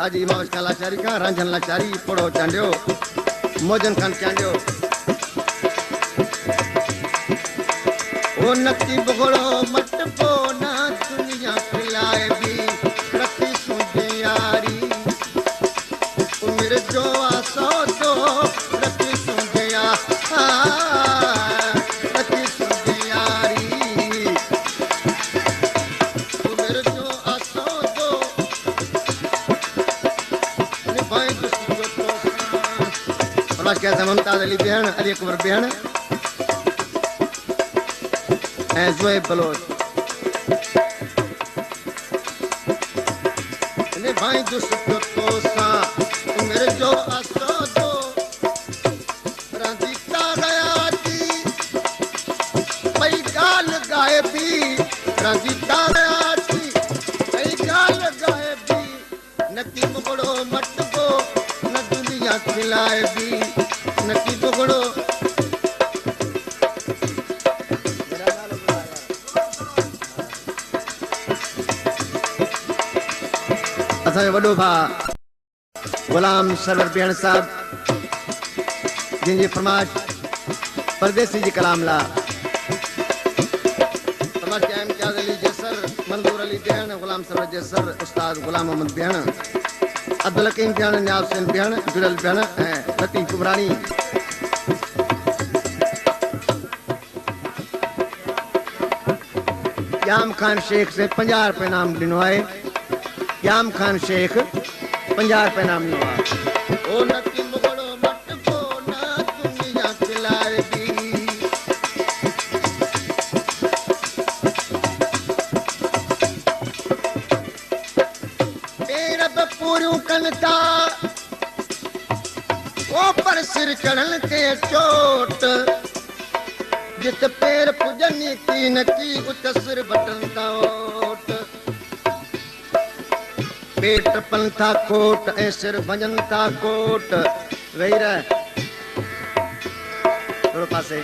हाजी इमाम खान लाचारी का रंजन लाचारी पड़ो चांडियो मोजन खान चांडियो ओ नकी बगड़ो मत पो ना दुनिया खिलाए भी रखी सुझे यारी उम्र जो आसो तो रखी सुझे रखी सुझे यारी उम्र जो आसो तो निभाए दुश्मन तो फरमाश कहते हैं मुमताज अली बहन अली अकबर बहन ज़ोए बलोच ने भाई दुश्मन तो सा मेरे जो आसो दो राजीता गया थी पई गाल गायबी राजीता गया थी पई गाल गायबी नकी पकड़ो मत को न दुनिया खिलाए भी नकी पकड़ो वडो भा गुलाम सरवर बेण साहब जिनकी फरमाश परदेसी जी कलाम ला फरमाश के इम्तियाज अली जसर मंजूर अली बेण गुलाम सरवर जसर उस्ताद गुलाम मोहम्मद बेण अब्दुल हकीम बेण न्याब हुसैन बेण जुड़ल बेण लतीफ कुबरानी याम खान शेख से 50 रुपए नाम दिनो है याम खान शेख 50 रुपए नाम नो ओ नकी मुगड़ो मत को ना दुनिया खिलाए दी तेरा बपूरू कनता ओ पर सिर चढ़न के चोट जित पैर पुजनी की नकी उत सिर बटन ओट पेट पंथा कोट ऐ सिर भजनता कोट वही रह थोड़ो पासे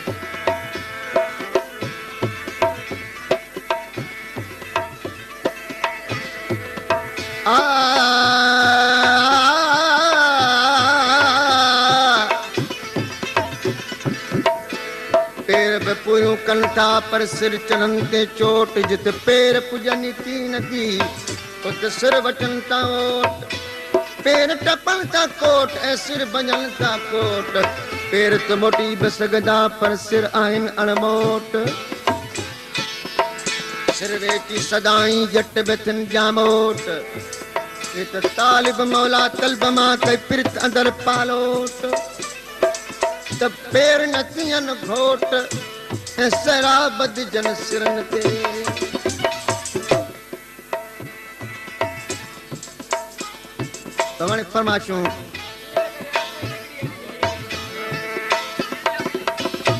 पैर पे पूरू कंठा पर सिर चढ़न के चोट जित पैर पुजनी तीन की उत सिर वचनता ओट पैर टपनता कोट ऐ सिर भजनता कोट पैर तो मोटी बसगदा पर सिर आइन अणमोट सिर वेटी सदाई जट बेथन जामोट इत तालिब मौला तलब मां कई पिरत अंदर पालोट तब पैर नथियन घोट ऐ शराबद जन सिरन ते तमाने फरमाशूं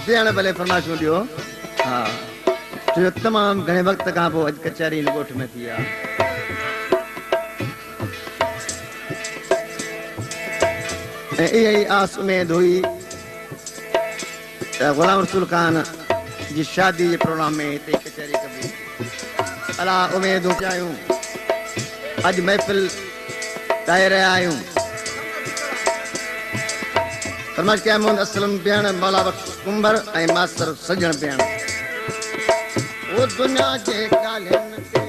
बेण भले फरमाशूं दियो हाँ जो तमाम घणे वक्त का पो अज कचहरी गोठ में थिया यही आस उम्मीद हुई गुलाम रसूल खान जी शादी के प्रोग्राम में ते कचहरी कबी अला उम्मीद चाहियूं अज महफिल दाए रहा आयूं फरमाश के मोहम्मद असलम बेण मौला बख्श कुंबर ऐं मास्टर सजण बेण ओ दुनिया जे गालिन ते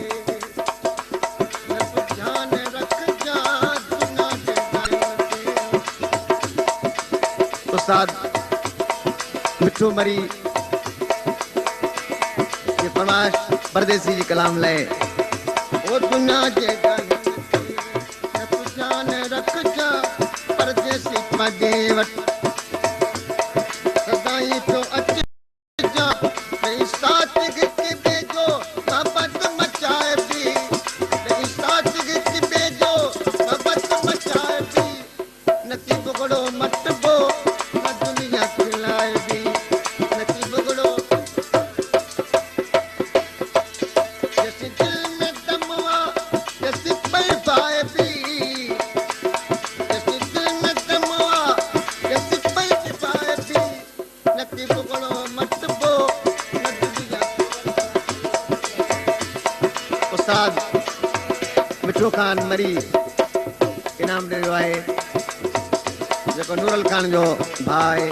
न तू ध्यान रख जा दुनिया जे गालिन ते उस्ताद मिठू मरी ये फरमाश परदेसी जी कलाम ले ओ दुनिया जे गालिन रख जा परदेसी मगेवट सदाई तो अच जा मेरी साथ गिट बेजो मोहब्बत मचाए भी मेरी साथ गिट बेजो मोहब्बत मचाए भी नकी बगड़ो मत बो न दुनिया खिलाए भी नकी बगड़ो जैसे दिल में दमवा जैसे पैबाए भी मिठू खान मरी इनाम ॾियो आहे जेको नूरल खान जो भाउ आहे